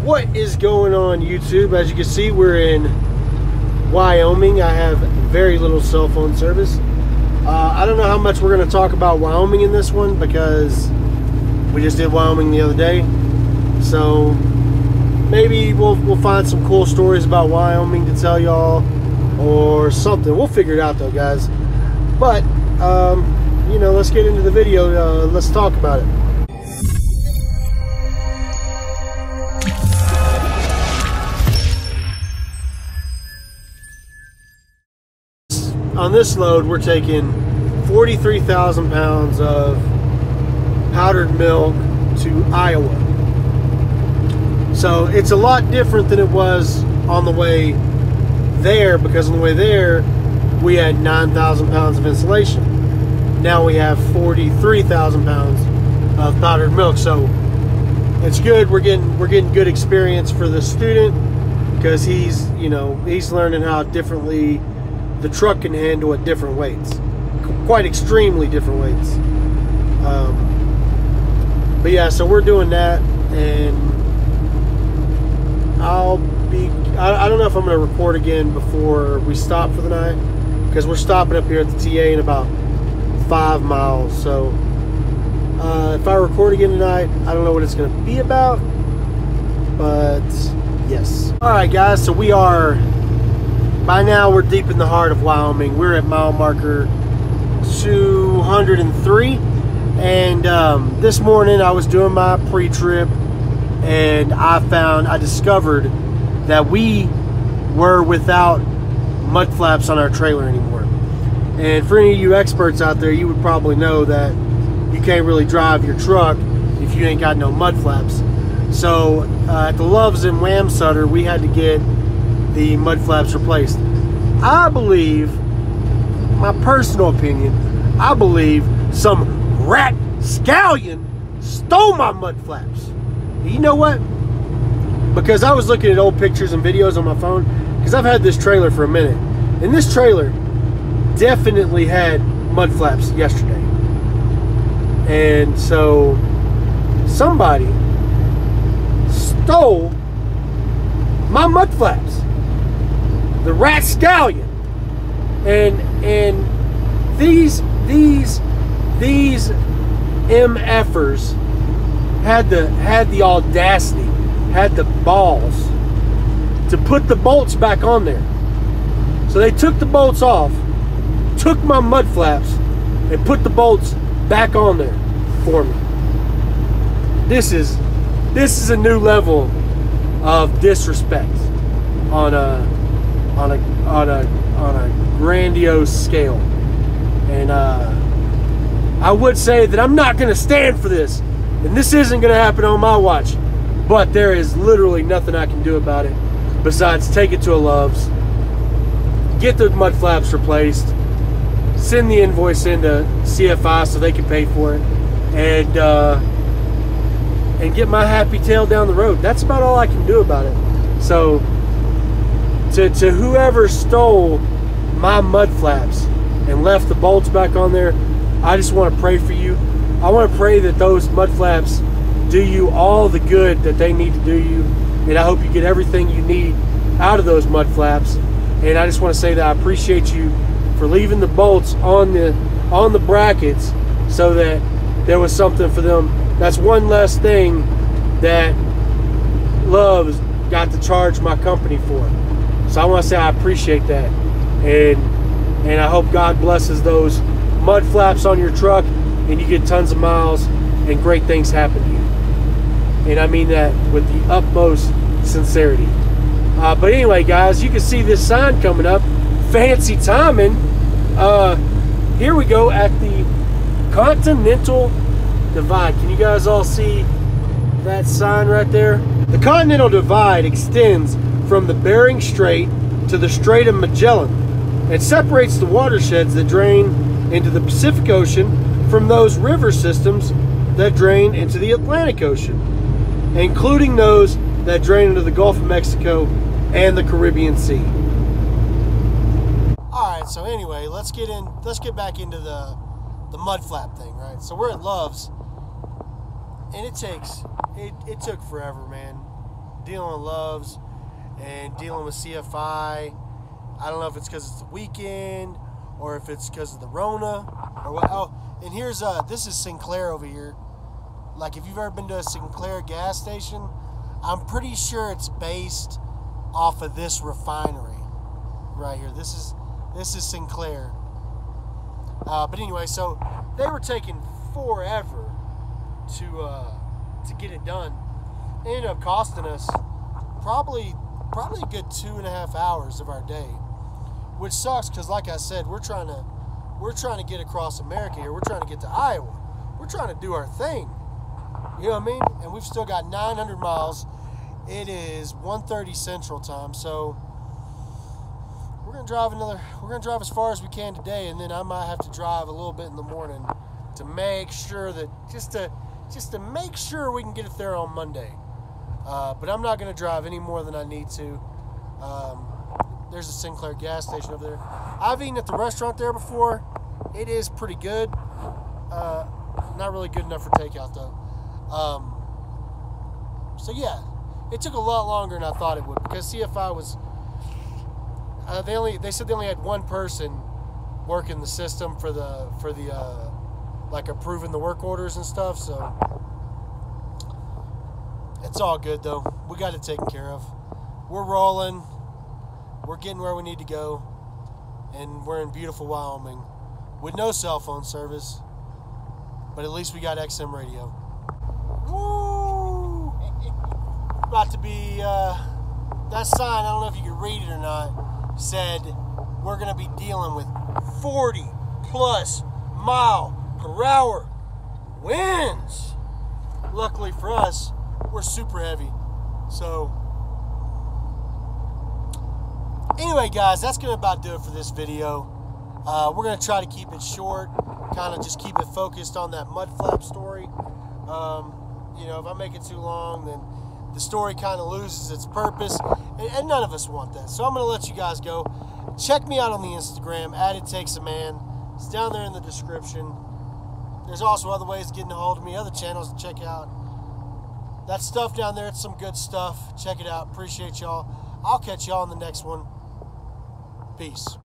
What is going on, YouTube? As you can see, we're in Wyoming. I have very little cell phone service. I don't know how much we're going to talk about Wyoming in this one because we just did Wyoming the other day. So maybe we'll find some cool stories about Wyoming to tell y'all or something. We'll figure it out though, guys. But you know, let's get into the video. Let's talk about it. On this load, we're taking 43,000 pounds of powdered milk to Iowa. So it's a lot different than it was on the way there, because on the way there we had 9,000 pounds of insulation. Now we have 43,000 pounds of powdered milk. So it's good. We're getting good experience for the student because he's learning how differently the truck can handle at different weights, quite extremely different weights. But yeah, so we're doing that, and I don't know if I'm going to record again before we stop for the night, because we're stopping up here at the TA in about 5 miles. So if I record again tonight, I don't know what it's going to be about, but yes. All right, guys, so by now we're deep in the heart of Wyoming. We're at mile marker 203, and this morning I was doing my pre-trip, and I discovered that we were without mud flaps on our trailer anymore. And for any of you experts out there, you would probably know that you can't really drive your truck if you ain't got no mud flaps. So at the Loves in Wamsutter, we had to get the mud flaps replaced. I believe, my personal opinion, I believe some rat scallion stole my mud flaps. You know what? Because I was looking at old pictures and videos on my phone, because I've had this trailer for a minute, and this trailer definitely had mud flaps yesterday. And so somebody stole my mud flaps. The rat scallion. And these MFers had the audacity, had the balls to put the bolts back on there. So they took the bolts off, took my mud flaps, and put the bolts back on there for me. This is a new level of disrespect on a grandiose scale. And I would say that I'm not going to stand for this, and this isn't going to happen on my watch, but there is literally nothing I can do about it besides take it to a Love's, get the mud flaps replaced, send the invoice into CFI so they can pay for it, and get my happy tail down the road. That's about all I can do about it. So to whoever stole my mud flaps and left the bolts back on there, I just want to pray for you. I want to pray that those mud flaps do you all the good that they need to do you, and I hope you get everything you need out of those mud flaps. And I just want to say that I appreciate you for leaving the bolts on the brackets so that there was something for them. That's one less thing that Love's got to charge my company for. So I want to say I appreciate that, and I hope God blesses those mud flaps on your truck, and you get tons of miles and great things happen to you. And I mean that with the utmost sincerity. But anyway, guys, you can see this sign coming up. Fancy timing. Here we go at the Continental Divide. Can you guys all see that sign right there? The Continental Divide extends from the Bering Strait to the Strait of Magellan. It separates the watersheds that drain into the Pacific Ocean from those river systems that drain into the Atlantic Ocean, including those that drain into the Gulf of Mexico and the Caribbean Sea. All right, so anyway, let's get back into the mud flap thing, right? So we're at Love's, and it took forever, man. dealing with Loves and dealing with CFI. I don't know if it's because it's the weekend or if it's because of the Rona or what. Oh, and here's this is Sinclair over here. Like, if you've ever been to a Sinclair gas station, I'm pretty sure it's based off of this refinery right here. This is Sinclair. But anyway, so they were taking forever to get it done. It ended up costing us probably a good 2.5 hours of our day, which sucks because, like I said, we're trying to get across America here. We're trying to get to Iowa. We're trying to do our thing. You know what I mean? And we've still got 900 miles. It is 1:30 Central Time, so we're gonna drive as far as we can today, and then I might have to drive a little bit in the morning to make sure that just to make sure we can get it there on Monday. But I'm not gonna drive any more than I need to. There's a Sinclair gas station over there. I've eaten at the restaurant there before. It is pretty good. Not really good enough for takeout though. So yeah, it took a lot longer than I thought it would because CFI was. They said they only had one person working the system for the like approving the work orders and stuff. So it's all good though. We got it taken care of. We're rolling. We're getting where we need to go, and we're in beautiful Wyoming with no cell phone service, but at least we got XM radio. Woo! About to be that sign. I don't know if you can read it or not. Said we're gonna be dealing with 40+ mile/hour winds. Luckily for us, we're super heavy. So anyway, guys, that's gonna about do it for this video. We're gonna try to keep it short, kind of just keep it focused on that mud flap story. You know, if I make it too long, then the story kind of loses its purpose, and none of us want that. So I'm going to let you guys go. Check me out on the Instagram, @ItTakesAman. It's down there in the description. There's also other ways of getting a hold of me, other channels to check out. That stuff down there, it's some good stuff. Check it out. Appreciate y'all. I'll catch y'all on the next one. Peace.